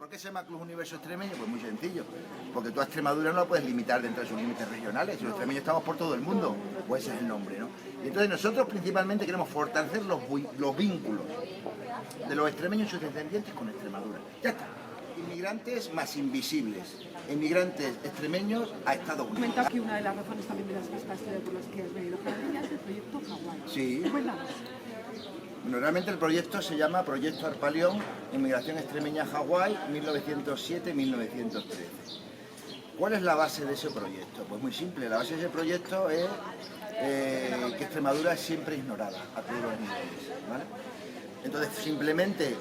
por qué se llama Club Universo Extremeño? Pues muy sencillo, porque tú a Extremadura no la puedes limitar dentro de sus límites regionales, y los extremeños estamos por todo el mundo, pues ese es el nombre, ¿no? Y entonces nosotros principalmente queremos fortalecer los vínculos de los extremeños y sus descendientes con Extremadura. Ya está. Inmigrantes más invisibles, inmigrantes extremeños a Estados Unidos. Comentaba que una de las razones también de las que estás por las que has venido a es el proyecto Hawái. Sí. Cuéntanos. Bueno, realmente el proyecto se llama Proyecto Arpalión, Inmigración Extremeña a Hawái, 1907-1913. ¿Cuál es la base de ese proyecto? Pues muy simple, la base de ese proyecto es que Extremadura es siempre ignorada a todos los niveles, ¿vale? Entonces, simplemente,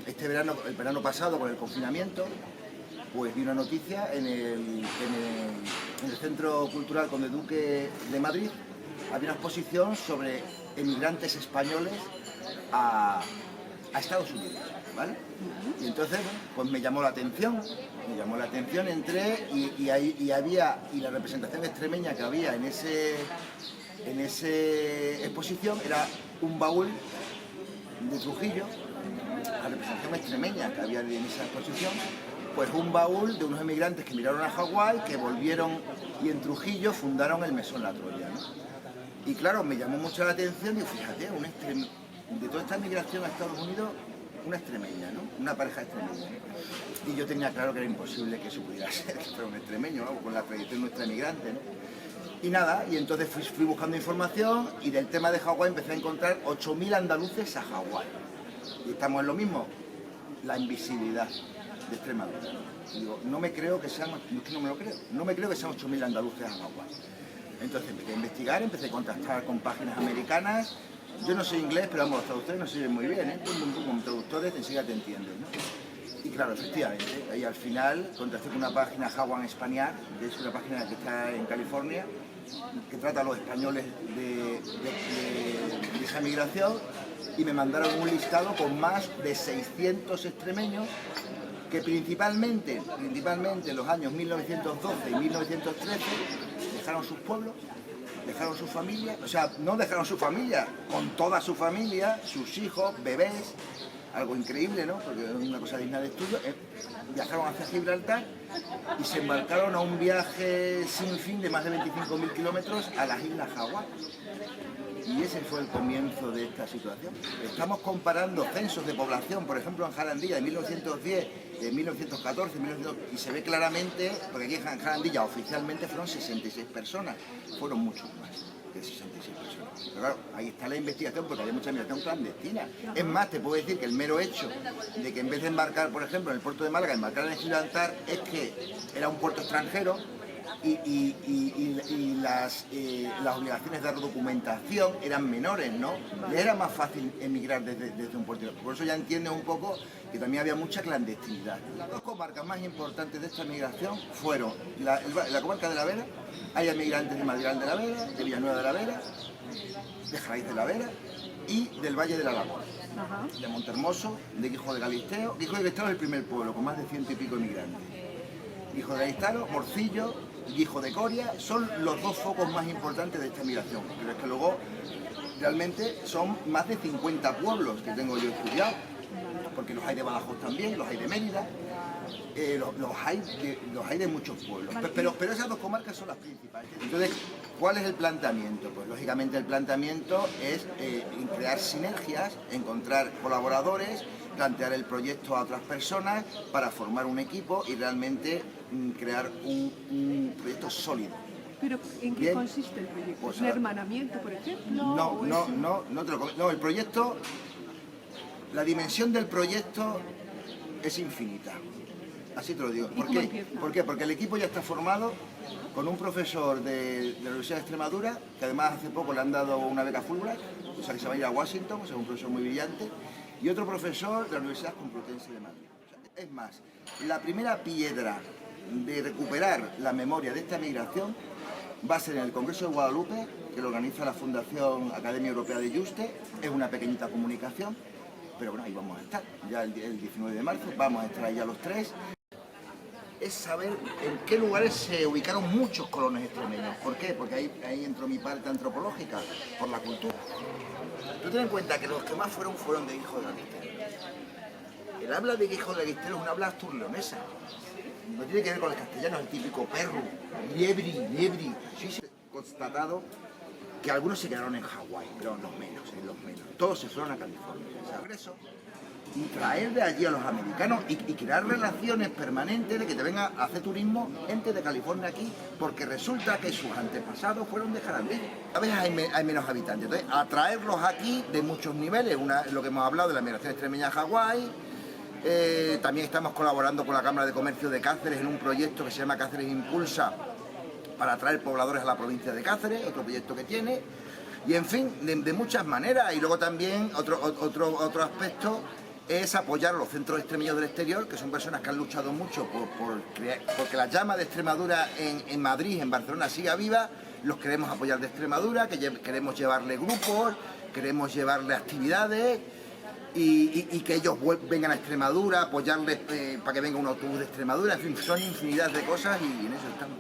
este verano, el verano pasado, con el confinamiento, pues vi una noticia en el Centro Cultural Conde Duque de Madrid. Había una exposición sobre emigrantes españoles a Estados Unidos, ¿vale? Y entonces, pues me llamó la atención, entré y la representación extremeña que había en esa exposición era un baúl de Trujillo, la representación extremeña que había en esa exposición, pues un baúl de unos emigrantes que emigraron a Hawái, que volvieron y en Trujillo fundaron el Mesón La Troya, ¿no? Y claro, me llamó mucho la atención y fíjate, de toda esta migración a Estados Unidos, una extremeña, ¿no? Una pareja extremeña, ¿no? Y yo tenía claro que era imposible que eso pudiera ser, que fuera un extremeño, ¿no? Con la trayectoria de nuestra emigrante, ¿no? Y nada, y entonces fui buscando información y del tema de Hawái empecé a encontrar 8.000 andaluces a Hawái. Y estamos en lo mismo, la invisibilidad de Extremadura. Y digo, no me creo que sean, es que no me lo creo, no me creo que sean 8.000 andaluces a Hawái. Entonces empecé a investigar, empecé a contactar con páginas americanas. Yo no sé inglés, pero vamos, los traductores nos sirven muy bien, ¿eh? Como traductores enseguida te entienden, ¿no? Y claro, efectivamente, ahí al final contacté con una página Hawaiian Spaniard, que es una página que está en California, que trata a los españoles de esa migración, y me mandaron un listado con más de 600 extremeños que principalmente en los años 1912 y 1913 dejaron sus pueblos, dejaron sus familias, o sea, no dejaron su familia, con toda su familia, sus hijos, bebés, algo increíble, ¿no? Porque es una cosa digna de estudio. Viajaron hacia Gibraltar y se embarcaron a un viaje sin fin de más de 25.000 kilómetros a las Islas Hawái. Y ese fue el comienzo de esta situación. Estamos comparando censos de población, por ejemplo en Jarandilla de 1910, de 1914, y se ve claramente, porque aquí en Jarandilla oficialmente fueron 66 personas, fueron muchos más de 66 personas. Pero claro, ahí está la investigación, porque había mucha migración clandestina. Es más, te puedo decir que el mero hecho de que en vez de embarcar, por ejemplo, en el puerto de Málaga, embarcar en Gibraltar, es que era un puerto extranjero, y las obligaciones de documentación eran menores, ¿no? Les era más fácil emigrar desde un puerto. Por eso ya entiendes un poco que también había mucha clandestinidad. Las dos comarcas más importantes de esta migración fueron la comarca de La Vera. Hay emigrantes de Madrigal de la Vera, de Villanueva de la Vera, de Jaraiz de la Vera y del Valle de la Laguna, de Montermoso, de Guijo de Galisteo. Guijo de Galisteo es el primer pueblo con más de 100 y pico emigrantes. Guijo de Galisteo, Morcillo, Guijo de Coria, son los dos focos más importantes de esta migración, pero es que luego realmente son más de 50 pueblos que tengo yo estudiado, porque los hay de Badajoz también, los hay de Mérida, los hay de muchos pueblos, pero esas dos comarcas son las principales. Entonces, ¿cuál es el planteamiento? Pues lógicamente el planteamiento es crear sinergias, encontrar colaboradores, plantear el proyecto a otras personas para formar un equipo y realmente crear un proyecto sólido. ¿Pero en qué consiste el proyecto? Pues, ¿Un hermanamiento, por ejemplo? No, el proyecto, la dimensión del proyecto es infinita. Así te lo digo. ¿Por qué? ¿Por qué? Porque el equipo ya está formado con un profesor de la Universidad de Extremadura, que además hace poco le han dado una beca Fulbright, o sea que se va a ir a Washington, o sea, un profesor muy brillante, y otro profesor de la Universidad Complutense de Madrid. O sea, es más, la primera piedra de recuperar la memoria de esta migración va a ser en el Congreso de Guadalupe, que lo organiza la Fundación Academia Europea de Juste. Es una pequeñita comunicación, pero bueno, ahí vamos a estar, ya el 19 de marzo, vamos a estar ahí ya los tres. Es saber en qué lugares se ubicaron muchos colonos extremeños. ¿Por qué? Porque ahí entró mi parte antropológica, por la cultura. Tú ten en cuenta que los que más fueron de Guijo de Galisteo. El habla de Quijote de Guistero es un habla asturleonesa. No tiene que ver con el castellano, es el típico perro, liebri. Sí, se ha constatado que algunos se quedaron en Hawái, pero los menos. Todos se fueron a California, ¿sabes eso? Y traer de allí a los americanos y crear relaciones permanentes de que te venga a hacer turismo gente de California aquí, porque resulta que sus antepasados fueron de Jarandí. A veces hay menos habitantes, entonces atraerlos aquí de muchos niveles, lo que hemos hablado de la migración extremeña a Hawái. También estamos colaborando con la Cámara de Comercio de Cáceres en un proyecto que se llama Cáceres Impulsa para atraer pobladores a la provincia de Cáceres, otro proyecto que tiene. Y en fin, de muchas maneras. Y luego también otro aspecto es apoyar a los centros extremeños del exterior, que son personas que han luchado mucho porque la llama de Extremadura en Madrid, en Barcelona, siga viva. Los queremos apoyar de Extremadura, queremos llevarle grupos, queremos llevarle actividades y que ellos vengan a Extremadura, apoyarles para que venga un autobús de Extremadura. En fin, son infinidad de cosas y en eso estamos.